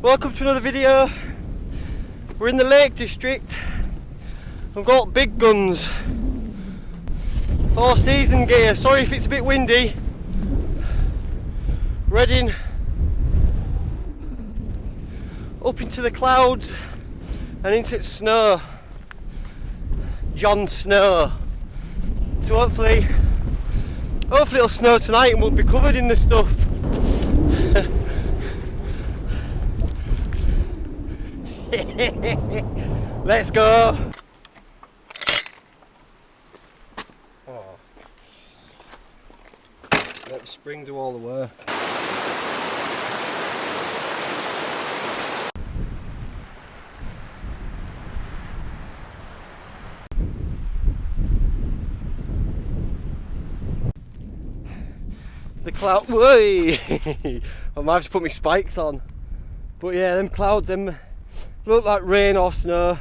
Welcome to another video. We're in the Lake District. We've got big guns, 4-season gear. Sorry if it's a bit windy. Heading up into the clouds and into snow. John Snow. So hopefully it'll snow tonight and we'll be covered in the stuff. Let's go. Oh. Let the spring do all the work. The cloud, whey! I might have to put my spikes on. But yeah, them clouds, them look like rain or snow.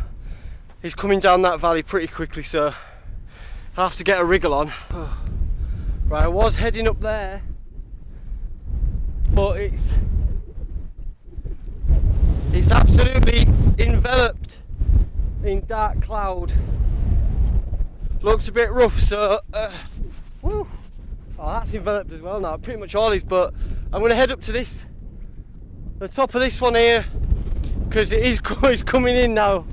It's coming down that valley pretty quickly, so I have to get a wriggle on. Right, I was heading up there, but it's absolutely enveloped in dark cloud. Looks a bit rough, so woo. Oh, that's enveloped as well now, pretty much all is, but I'm going to head up to this, the top of this one here, because it's coming in now.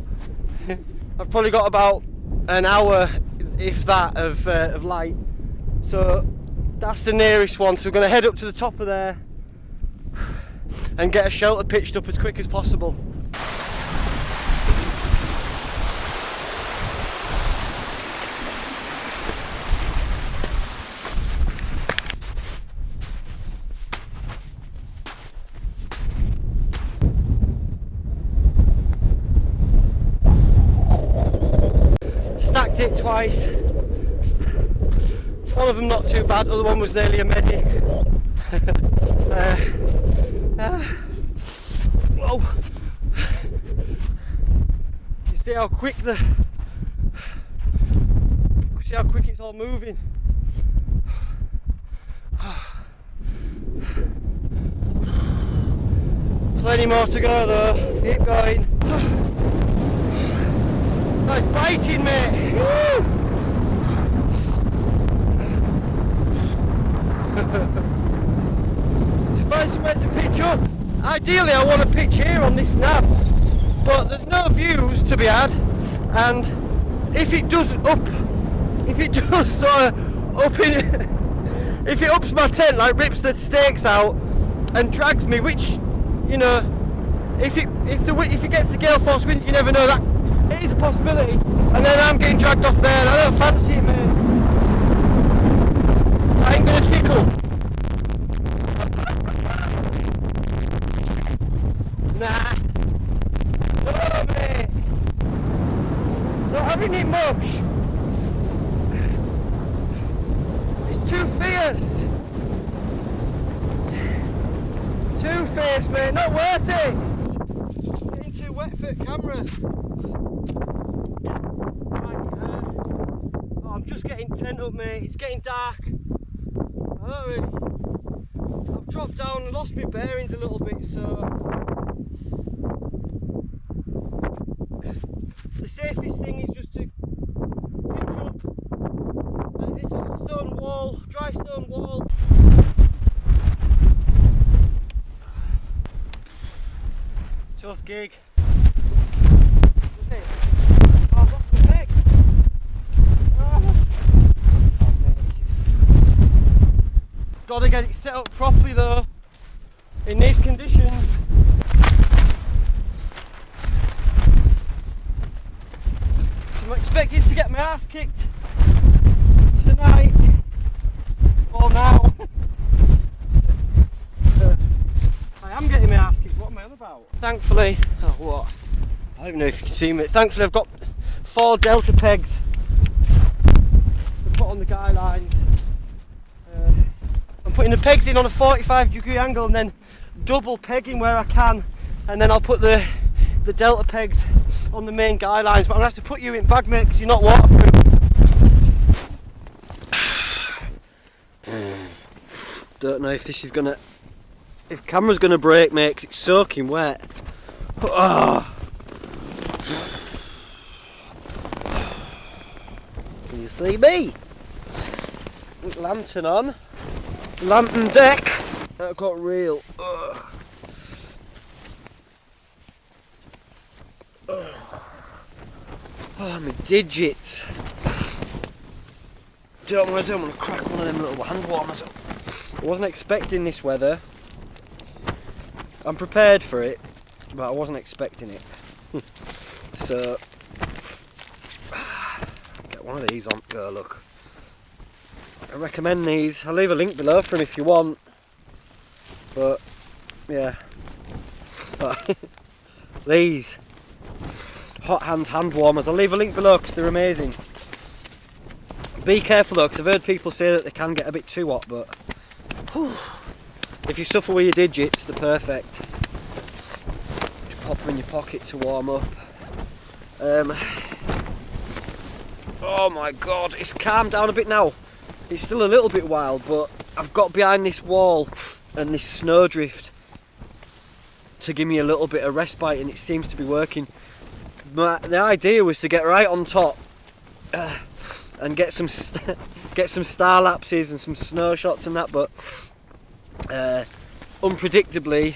I've probably got about an hour, if that, of light, so that's the nearest one, so we're going to head up to the top of there and get a shelter pitched up as quick as possible. It twice. One of them not too bad, the other one was nearly a medic. Whoa. You see how quick it's all moving. Plenty more to go though, keep going. Oh, it's biting, mate! Woo! To find somewhere to pitch up. Ideally I want to pitch here on this nab, but there's no views to be had, and if it does sort of up in if it ups my tent, like rips the stakes out and drags me, which, you know, if it gets to gale force winds, you never know, that it is a possibility, and then I'm getting dragged off there and I don't fancy it, mate. I ain't gonna tickle. Nah. No, mate. Not having it much. It's too fierce. Too fierce, mate. Not worth it. Getting too wet for the camera. I'm just getting tent up, mate. It's getting dark. I've dropped down and lost my bearings a little bit, so the safest thing is just to pitch up. There's this old stone wall, dry stone wall. Tough gig. That's it. Oh, I've lost my leg. Gotta get it set up properly though, in these conditions. So I'm expected to get my ass kicked tonight, or now. I am getting my ass kicked, what am I on about? Thankfully, oh what? I don't even know if you can see me. Thankfully I've got 4 delta pegs to put on the guy lines. I'm putting the pegs in on a 45-degree angle and then double pegging where I can, and then I'll put the delta pegs on the main guy lines, but I'm going to have to put you in bag, mate, because you're not waterproof. Don't know if this is gonna, if camera's gonna break, mate, 'cause it's soaking wet. Oh. Can you see me? Lantern on. Lantern deck. That got real. Oh, my digits. Do you know what I'm going to do? I'm going to crack one of them little hand warmers up. I wasn't expecting this weather. I'm prepared for it, but I wasn't expecting it. So, get one of these on. Go look. I recommend these. I'll leave a link below for them if you want. But yeah, these hot hands hand warmers. I'll leave a link below because they're amazing. Be careful though, because I've heard people say that they can get a bit too hot, but whew, if you suffer with your digits, they're perfect. Just pop them in your pocket to warm up. Oh my god, it's calmed down a bit now. It's still a little bit wild, but I've got behind this wall and this snowdrift to give me a little bit of respite, and it seems to be working. The idea was to get right on top and get some star lapses and some snow shots and that, but unpredictably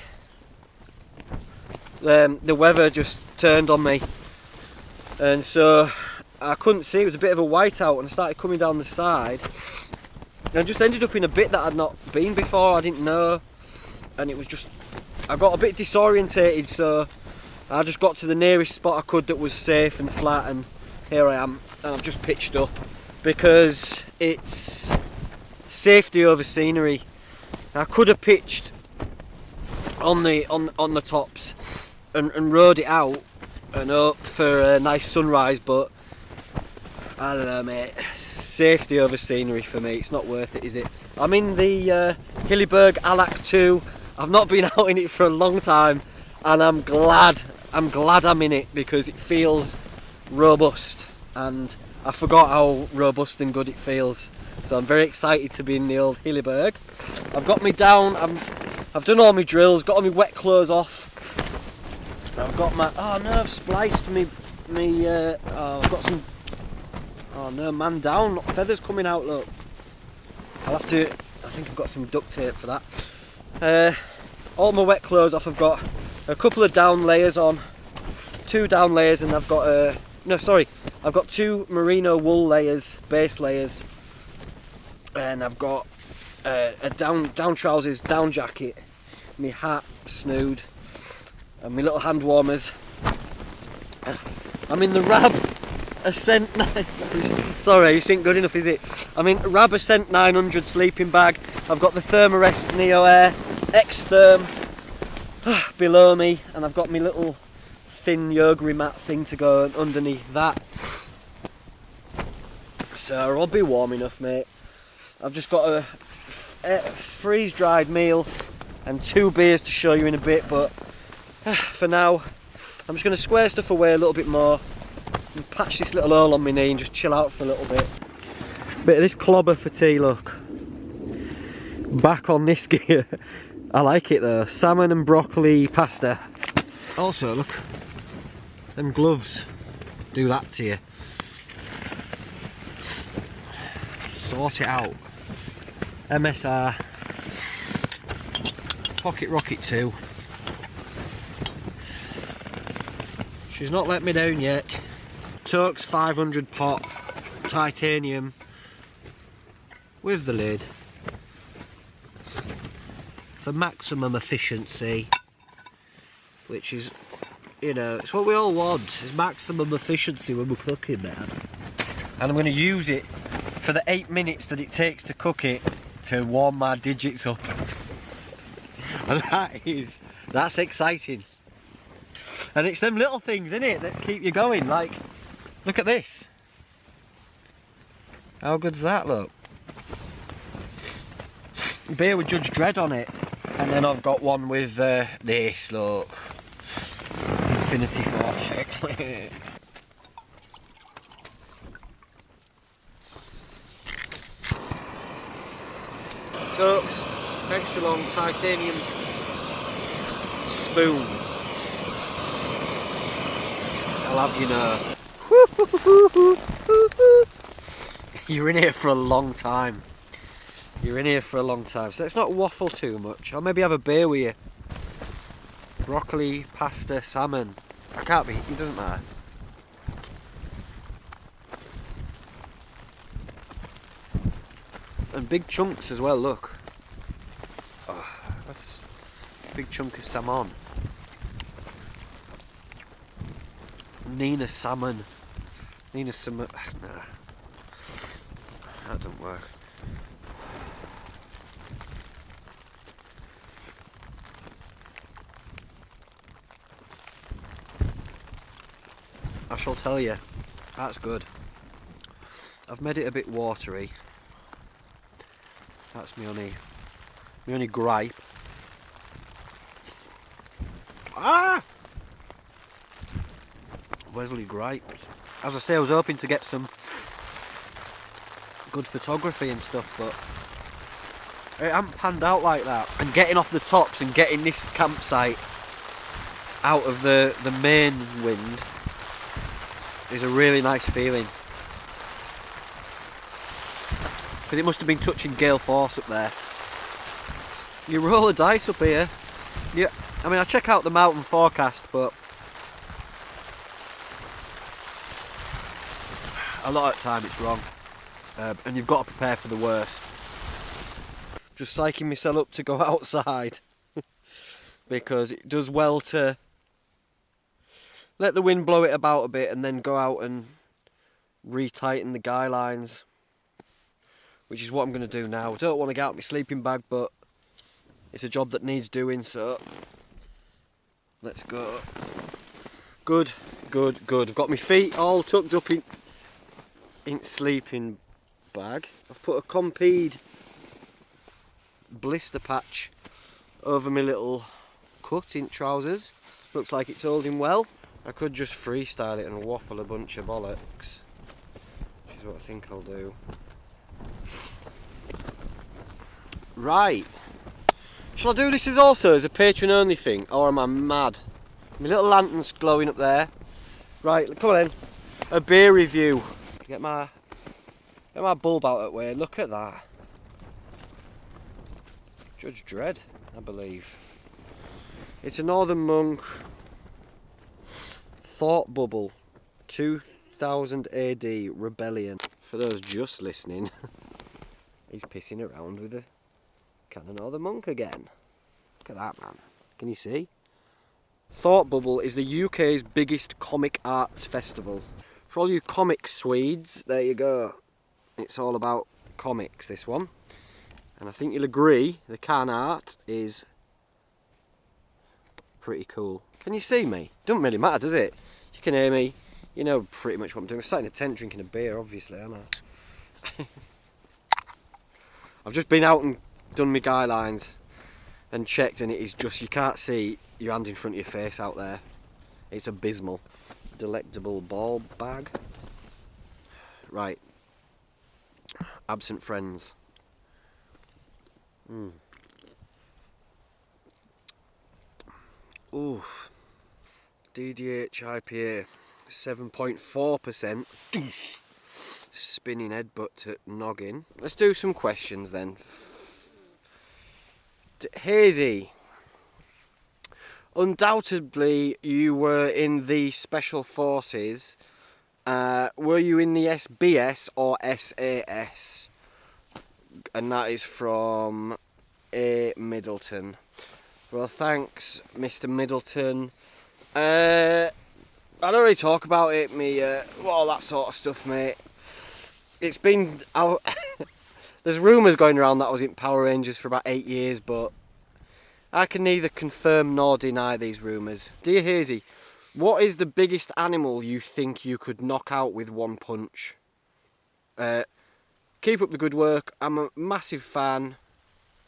the weather just turned on me, and so I couldn't see. It was a bit of a whiteout, and I started coming down the side, and I just ended up in a bit that I'd not been before. I didn't know, and it was just, I got a bit disorientated, so I just got to the nearest spot I could that was safe and flat, and here I am, and I've just pitched up because it's safety over scenery. I could have pitched on the tops and rode it out and up for a nice sunrise, but I don't know, mate. Safety over scenery for me. It's not worth it, is it? I'm in the Hilleberg Alac 2. I've not been out in it for a long time, and I'm glad I'm in it because it feels robust, and I forgot how robust and good it feels. So I'm very excited to be in the old Hilleberg. I've got me down. I've done all my drills. Got all my wet clothes off. I've got my. Oh no! I've spliced me. I've got some. Oh no! Man down. Feathers coming out. Look. I'll have to. I think I've got some duct tape for that. All my wet clothes off. I've got a couple of down layers on. 2 down layers, and I've got I've got 2 merino wool layers, base layers, and I've got a down trousers, down jacket, my hat, snood, and my little hand warmers. I'm in the Rab Ascent. Sorry, this ain't good enough, is it? I'm in Rab Ascent 900 sleeping bag. I've got the Thermarest Neo Air X-Therm below me, and I've got my little thin yoga mat thing to go underneath that. So I'll be warm enough, mate. I've just got a freeze-dried meal and 2 beers to show you in a bit, but for now I'm just going to square stuff away a little bit more and patch this little hole on my knee and just chill out for a little bit. Bit of this clobber for tea, look. Back on this gear. I like it though. Salmon and broccoli pasta. Also, look, them gloves do that to you. Sort it out. MSR Pocket Rocket 2. She's not let me down yet. Tox 500 pot titanium with the lid for maximum efficiency, which is, you know, it's what we all want, is maximum efficiency when we're cooking, man. And I'm going to use it for the 8 minutes that it takes to cook it to warm my digits up. And that's exciting. And it's them little things, isn't it, that keep you going. Like, look at this. How good's that look? Beer with Judge Dredd on it. And then I've got one with this, look. Infinity Force chocolate. Tox extra long titanium spoon. I'll have you know. You're in here for a long time. You're in here for a long time. So let's not waffle too much. I'll maybe have a beer with you. Broccoli, pasta, salmon. I can't be, it doesn't matter. And big chunks as well, look. Oh, that's a big chunk of salmon. Nina salmon. Nina salmon. Nah. That doesn't work. I shall tell you, that's good. I've made it a bit watery. That's my only gripe. Ah! Wesley griped. As I say, I was hoping to get some good photography and stuff, but it hasn't panned out like that. And getting off the tops and getting this campsite out of the main wind is a really nice feeling. Because it must have been touching gale force up there. You roll a dice up here. Yeah, I mean, I check out the mountain forecast, but a lot of the time it's wrong. And you've got to prepare for the worst. Just psyching myself up to go outside. Because it does well to let the wind blow it about a bit and then go out and retighten the guy lines. Which is what I'm going to do now. I don't want to get out my sleeping bag, but it's a job that needs doing, so let's go. Good, good, good. I've got my feet all tucked up in sleeping bag. I've put a Compeed blister patch over my little cut in trousers. Looks like it's holding well. I could just freestyle it and waffle a bunch of bollocks, which is what I think I'll do. Right. Shall I do this as also as a patron only thing, or am I mad? My little lantern's glowing up there. Right, come on then. A beer review. Get my bulb out of the way. Look at that. Judge Dredd, I believe. It's a Northern Monk Thought Bubble 2000 AD Rebellion. For those just listening, he's pissing around with a can of Northern Monk again. Look at that, man. Can you see? Thought Bubble is the UK's biggest comic arts festival. For all you comic Swedes, there you go. It's all about comics, this one. And I think you'll agree, the can art is pretty cool. Can you see me? Doesn't really matter, does it? You can hear me. You know pretty much what I'm doing. I'm sat in a tent drinking a beer, obviously, aren't I? I've just been out and done my guy lines and checked, and it is just, you can't see your hand in front of your face out there. It's abysmal. Delectable ball bag. Right. Absent friends. Ooh. DDH IPA 7.4%. Spinning headbutt at noggin. Let's do some questions then. Hazy. Undoubtedly you were in the Special Forces. Were you in the SBS or SAS? And that is from A. Middleton. Well, thanks, Mr. Middleton. I don't really talk about it, all that sort of stuff, mate. It's been out. There's rumours going around that I was in Power Rangers for about 8 years, but I can neither confirm nor deny these rumours. Dear Hazy, what is the biggest animal you think you could knock out with one punch? Keep up the good work. I'm a massive fan.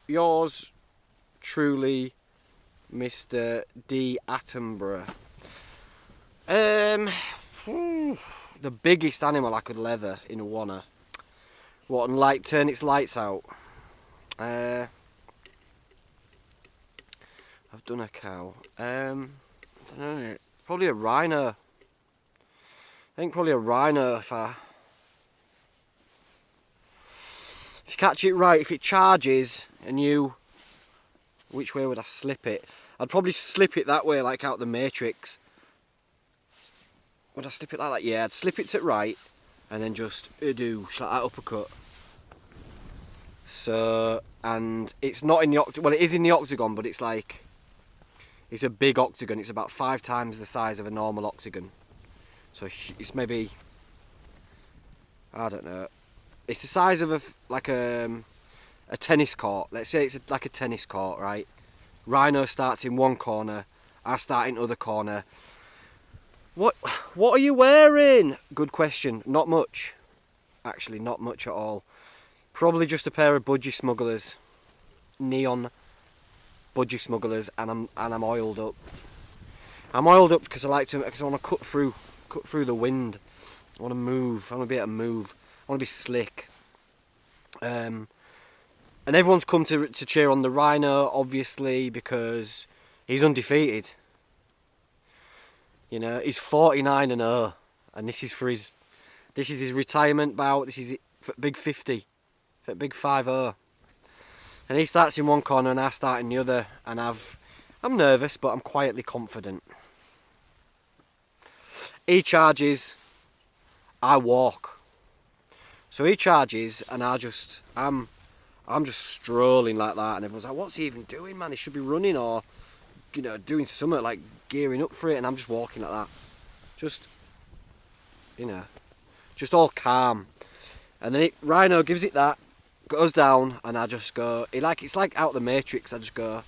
Yours truly, Mr. D. Attenborough. The biggest animal I could leather in a wanna. What, and like turn its lights out? I've done a cow. I don't know, probably a rhino. I think probably a rhino if you catch it right, if it charges and you... Which way would I slip it? I'd probably slip it that way, like out the Matrix. Would I slip it like that? Yeah, I'd slip it to right and then just douche, like that uppercut. So, and it's not in the octagon. Well, it is in the octagon, but it's like... It's a big octagon. It's about 5 times the size of a normal octagon. So it's maybe... I don't know. It's the size of a tennis court. Let's say it's like a tennis court, right? Rhino starts in one corner, I start in other corner. What are you wearing? Good question. Not much. Actually, not much at all. Probably just a pair of budgie smugglers, neon budgie smugglers, and I'm oiled up. I'm oiled up because I want to cut through the wind. I want to move. I want to be able to move. I want to be slick. And everyone's come to cheer on the Rhino, obviously, because he's undefeated. You know, he's 49-0, and this is his retirement bout. This is it for big 50, for big 50. And he starts in one corner, and I start in the other. And I'm nervous, but I'm quietly confident. He charges, I walk. So he charges, and I'm just strolling like that, and everyone's like, what's he even doing, man? He should be running or, you know, doing something, like gearing up for it, and I'm just walking like that. Just, you know, just all calm. And then Rhino gives it that, goes down, and I just go, it's like out of the Matrix. I just go,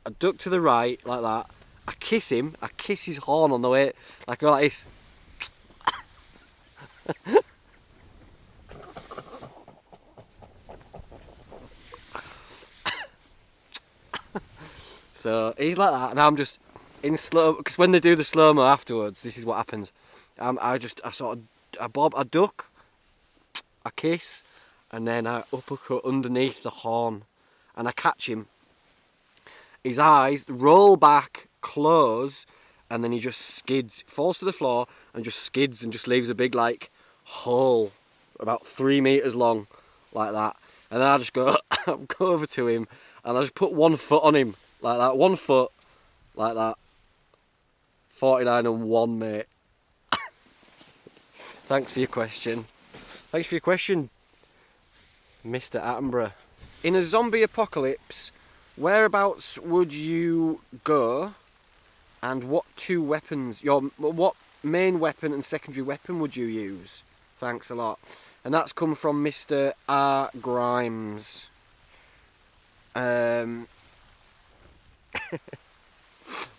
I duck to the right, like that. I kiss him, I kiss his horn on the way, like I go like this. So he's like that, and I'm just in slow, because when they do the slow-mo afterwards, this is what happens. I duck, I kiss, and then I uppercut underneath the horn, and I catch him. His eyes roll back, close, and then he just skids, falls to the floor, and just skids, and just leaves a big, like, hole about 3 meters long, like that. And then I just go over to him, and I just put 1 foot on him. Like that, 1 foot, like that. 49-1, mate. Thanks for your question. Thanks for your question, Mr. Attenborough. In a zombie apocalypse, whereabouts would you go, and what 2 weapons, what main weapon and secondary weapon would you use? Thanks a lot. And that's come from Mr. R. Grimes.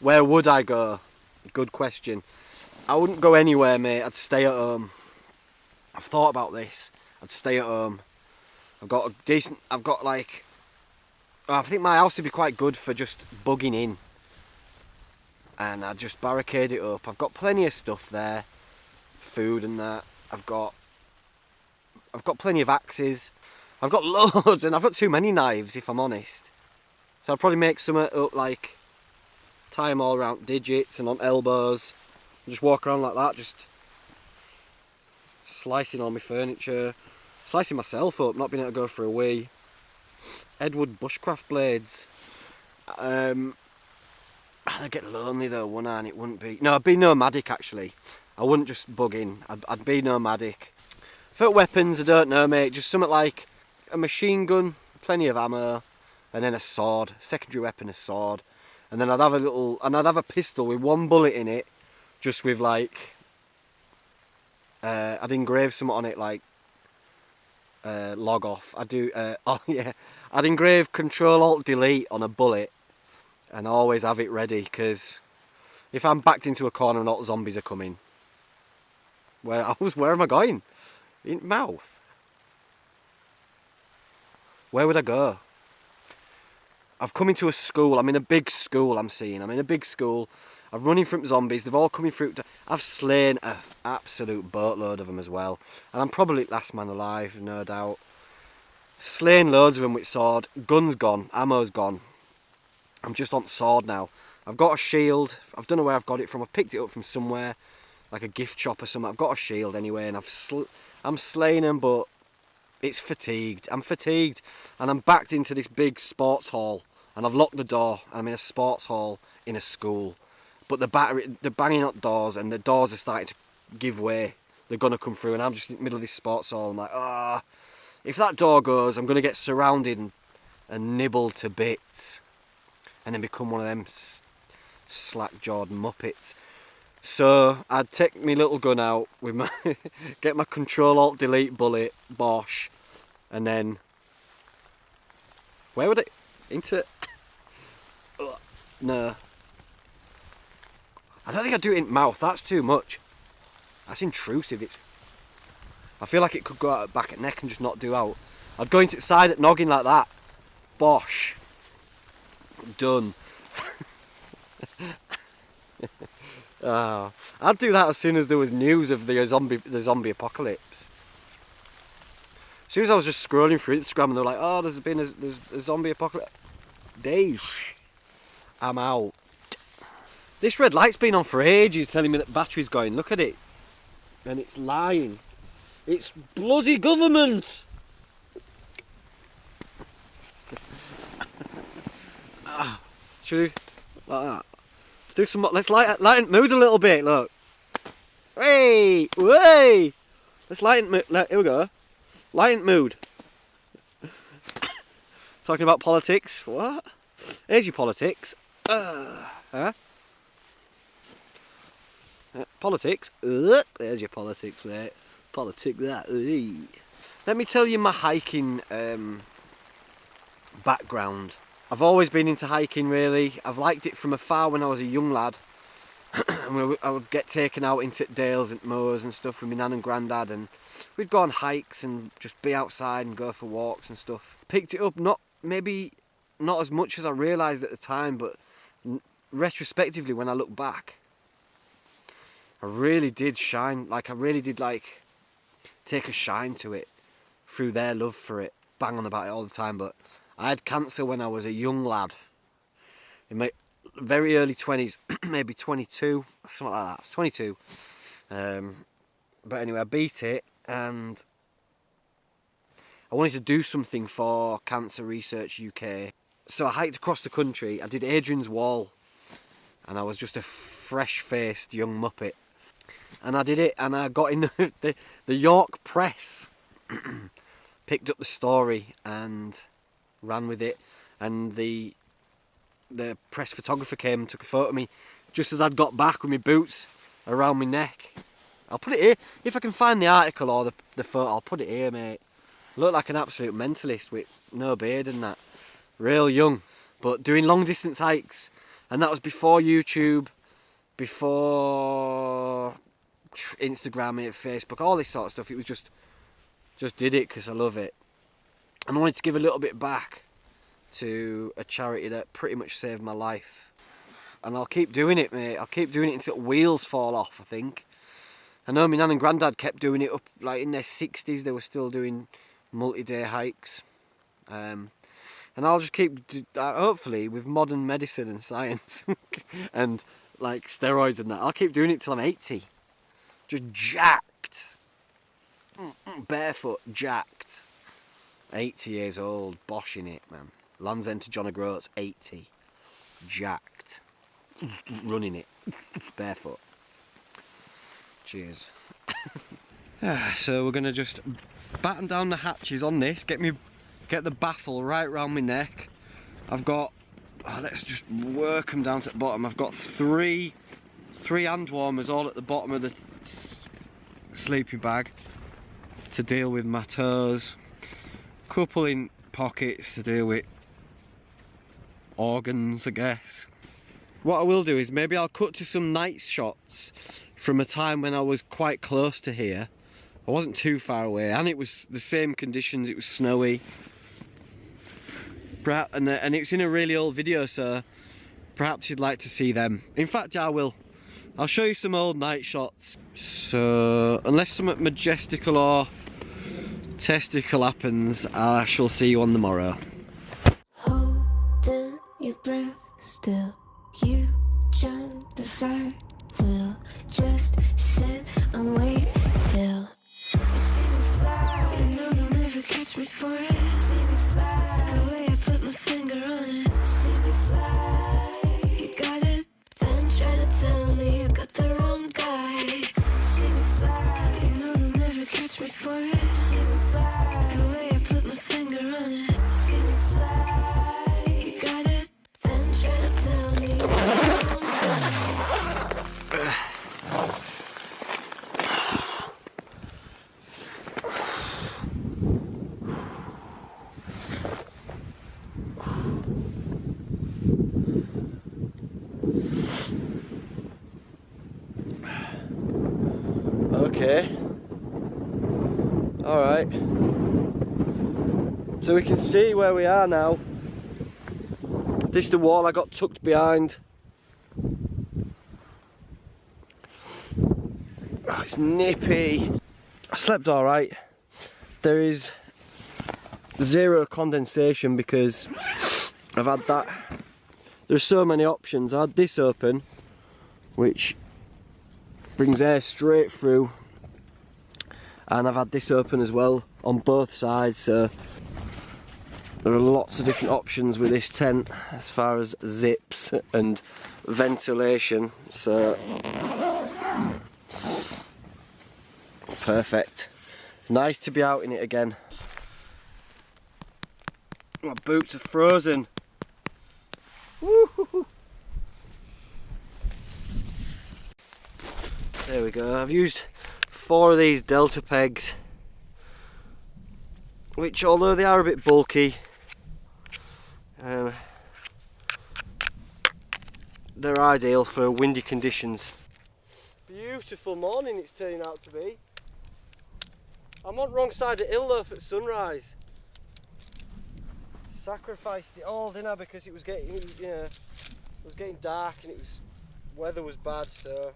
Where would I go? Good question. I wouldn't go anywhere, mate. I'd stay at home. I've thought about this. I'd stay at home. I think my house would be quite good for just bugging in. And I'd just barricade it up. I've got plenty of stuff there. Food and that. I've got plenty of axes. I've got loads, and I've got too many knives, if I'm honest. So I'll probably make some up, like, tie them all around digits and on elbows, and just walk around like that, just slicing all my furniture, slicing myself up, not being able to go for a wee. Edward bushcraft blades. I'd get lonely though, wouldn't I? And it wouldn't be... No, I'd be nomadic actually. I wouldn't just bug in. I'd be nomadic. For weapons, I don't know, mate. Just something like a machine gun, plenty of ammo. And then a sword, secondary weapon, a sword, and then I'd have a pistol with 1 bullet in it, just with like, I'd engrave something on it like, log off. I'd engrave Control-Alt-Delete on a bullet, and always have it ready, because if I'm backed into a corner and all the zombies are coming, where am I going? In mouth. Where would I go? I've come into a school. I'm in a big school. I'm in a big school. I'm running from zombies. They've all coming through. I've slain an absolute boatload of them as well. And I'm probably last man alive, no doubt. Slain loads of them with sword. Gun's gone. Ammo's gone. I'm just on sword now. I've got a shield. I don't know where I've got it from. I picked it up from somewhere. like a gift shop or something. I've got a shield anyway, and I'm slaying them, but it's fatigued. I'm fatigued, and I'm backed into this big sports hall, and I've locked the door. I'm in a sports hall in a school, but they're banging up doors, and the doors are starting to give way. They're gonna come through, and I'm just in the middle of this sports hall. I'm like, if that door goes, I'm gonna get surrounded and nibbled to bits, and then become one of them slack-jawed muppets. So I'd take my little gun out with my get my Control-Alt-Delete bullet, bosh, and then where would it into? No, I don't think I'd do it in mouth. That's too much. That's intrusive. I feel like it could go out at back at neck and just not do out. I'd go into the side at noggin like that. Bosh. Done. I'd do that as soon as there was news of the zombie apocalypse. As soon as I was just scrolling through Instagram and they're like, oh, there's a zombie apocalypse. I'm out. This red light's been on for ages telling me that battery's going. Look at it. And it's lying. It's bloody government. Should we, like that? Do some. Let's lighten mood a little bit. Look. Hey, way. Let's lighten mood. Here we go. Lighten mood. Talking about politics. What? Here's your politics. Politics. There's your politics, mate. Politics that. Let me tell you my hiking background. I've always been into hiking, really. I've liked it from afar when I was a young lad. I would get taken out into dales and moors and stuff with my nan and granddad, and we'd go on hikes and just be outside and go for walks and stuff. Picked it up, maybe not as much as I realised at the time, but retrospectively when I look back, I really did shine. Like, I really did, like, take a shine to it through their love for it. Bang on about it all the time, but I had cancer when I was a young lad, in my very early 20s, maybe 22, something like that. I was 22. But anyway, I beat it, and I wanted to do something for Cancer Research UK. So I hiked across the country. I did Adrian's Wall, and I was just a fresh-faced young muppet. And I did it, and I got in the York Press, picked up the story and ran with it, and the press photographer came and took a photo of me just as I'd got back with my boots around my neck. I'll put it here. If I can find the article or the photo, I'll put it here, mate. I look like an absolute mentalist with no beard and that. Real young, but doing long distance hikes. And that was before YouTube, before Instagram and Facebook, all this sort of stuff. It was just did it because I love it. And I wanted to give a little bit back to a charity that pretty much saved my life. And I'll keep doing it, mate. I'll keep doing it until wheels fall off, I think. I know my nan and granddad kept doing it up, like in their 60s, they were still doing multi-day hikes. And I'll just keep, hopefully, with modern medicine and science and like steroids and that, I'll keep doing it till I'm 80. Just jacked. Barefoot, jacked. 80 years old, boshing it, man. Land's End to John O'Groats, 80. Jacked. Running it. Barefoot. Cheers. So we're going to just batten down the hatches on this, get the baffle right round my neck. I've got, let's just work them down to the bottom. I've got three hand warmers all at the bottom of the sleeping bag to deal with my toes. Couple in pockets to deal with organs, I guess. What I will do is maybe I'll cut to some night shots from a time when I was quite close to here. I wasn't too far away, and it was the same conditions. It was snowy, and it was in a really old video, so perhaps you'd like to see them. In fact, I will. I'll show you some old night shots. So unless something majestical or testicle happens, I shall see you on the morrow. Holding your breath still, you join the fire. We'll just say okay. Alright. So we can see where we are now. This is the wall I got tucked behind. Oh, it's nippy. I slept alright. There is zero condensation because I've had that. There's so many options. I had this open, which brings air straight through, and I've had this open as well on both sides, so there are lots of different options with this tent as far as zips and ventilation, so perfect. Nice to be out in it again. My boots are frozen. Woo-hoo-hoo. There we go. I've used 4 of these delta pegs, which, although they are a bit bulky, they're ideal for windy conditions. Beautiful morning it's turning out to be. I'm on the wrong side of hill though at sunrise. Sacrificed it all, didn't I? Because it was getting, you know, it was getting dark and weather was bad, so.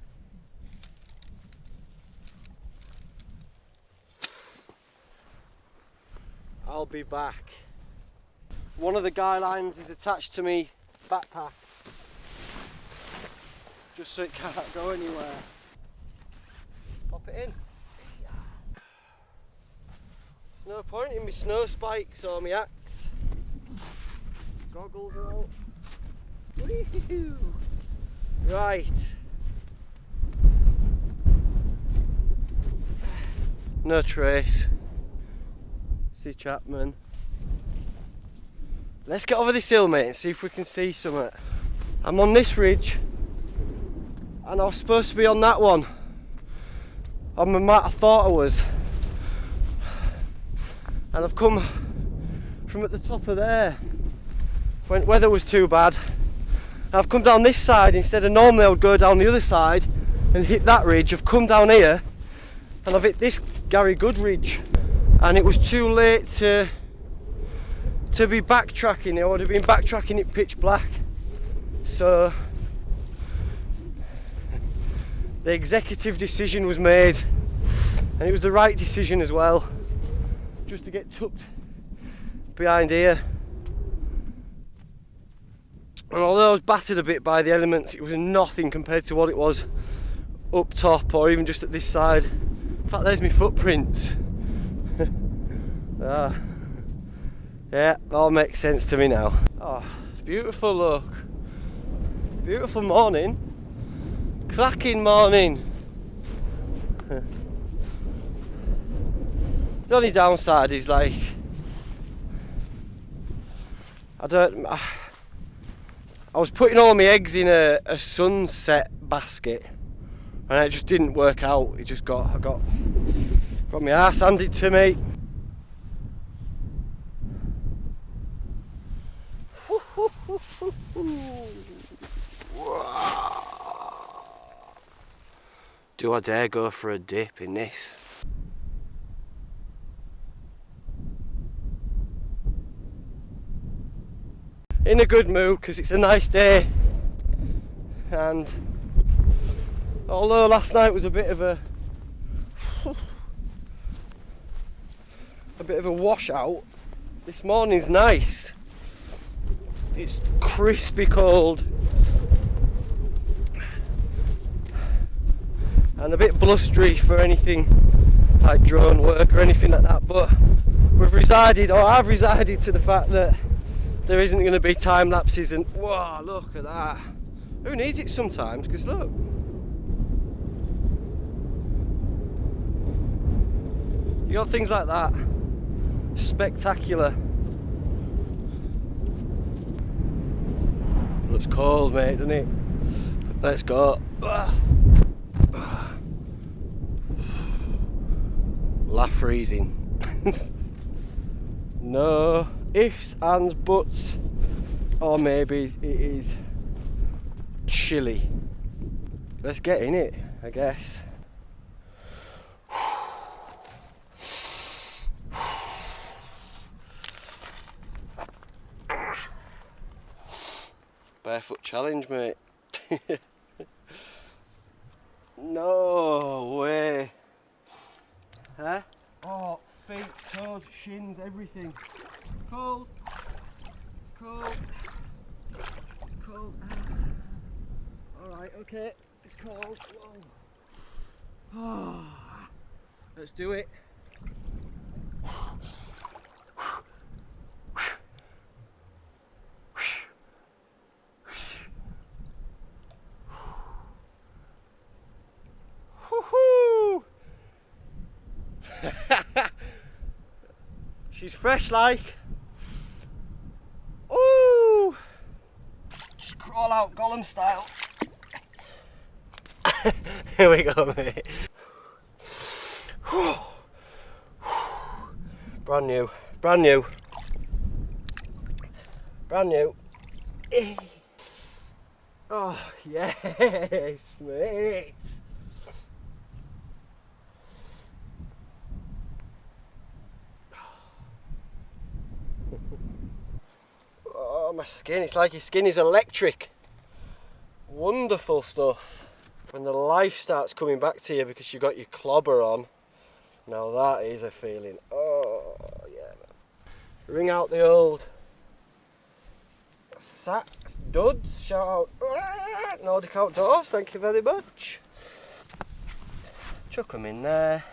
I'll be back. One of the guy lines is attached to me backpack, just so it can't go anywhere. Pop it in. No point in my snow spikes or my axe. Goggles are out. Wee-hoo. Right. No trace. See Chapman. Let's get over this hill, mate, and see if we can see something. I'm on this ridge, and I was supposed to be on that one. On the map I thought I was. And I've come from at the top of there when weather was too bad. I've come down this side instead of normally I would go down the other side and hit that ridge. I've come down here and I've hit this Gary Good ridge, and it was too late to be backtracking. I would have been backtracking it pitch black. So the executive decision was made, and it was the right decision as well, just to get tucked behind here. And although I was battered a bit by the elements, it was nothing compared to what it was up top or even just at this side. In fact, there's my footprints. Yeah, all makes sense to me now. Oh, beautiful look. Beautiful morning. Cracking morning. The only downside is, like, I was putting all my eggs in a sunset basket, and it just didn't work out. I got my arse handed to me. Do I dare go for a dip in this? In a good mood because it's a nice day, and although last night was a bit of a washout, this morning's nice. It's crispy cold and a bit blustery for anything like drone work or anything like that, but I've resided to the fact that there isn't going to be time lapses, and wow, look at that. Who needs it sometimes? Because look, you got things like that. Spectacular. Looks cold, mate, doesn't it? Let's go. Laugh freezing. No ifs, ands, buts, or maybes. It is chilly. Let's get in it, I guess. foot challenge, mate. No way. Huh? Oh, feet, toes, shins, everything. Cold. It's cold. It's cold. Alright, okay. It's cold. Whoa. Let's do it. Woohoo! She's fresh like. Ooh! Just crawl out Gollum style. Here we go, mate. Brand new, brand new, brand new. Oh, yes, mate. Oh, my skin, it's like your skin is electric. Wonderful stuff. When the life starts coming back to you because you've got your clobber on, now that is a feeling. Oh, yeah. Ring out the old sacks, duds, shout out, Nordic Outdoors, thank you very much. Chuck them in there.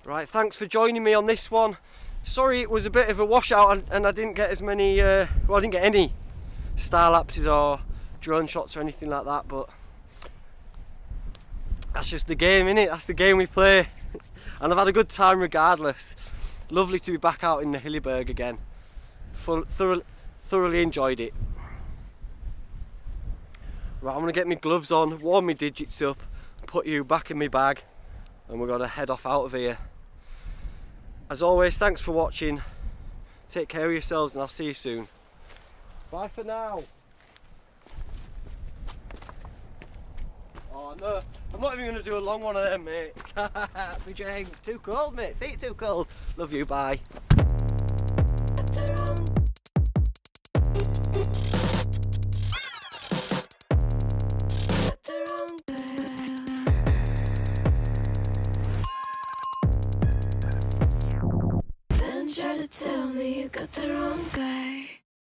Right, thanks for joining me on this one. Sorry it was a bit of a washout and I didn't get as many, well, I didn't get any star lapses or drone shots or anything like that, but that's just the game, innit? That's the game we play. And I've had a good time regardless. Lovely to be back out in the Hillyberg again. Thoroughly enjoyed it. Right, I'm gonna get my gloves on, warm my digits up, put you back in my bag, and we're gonna head off out of here. As always, thanks for watching. Take care of yourselves and I'll see you soon. Bye for now. Oh no, I'm not even going to do a long one of them, mate. BJ, too cold, mate. Feet too cold. Love you, bye.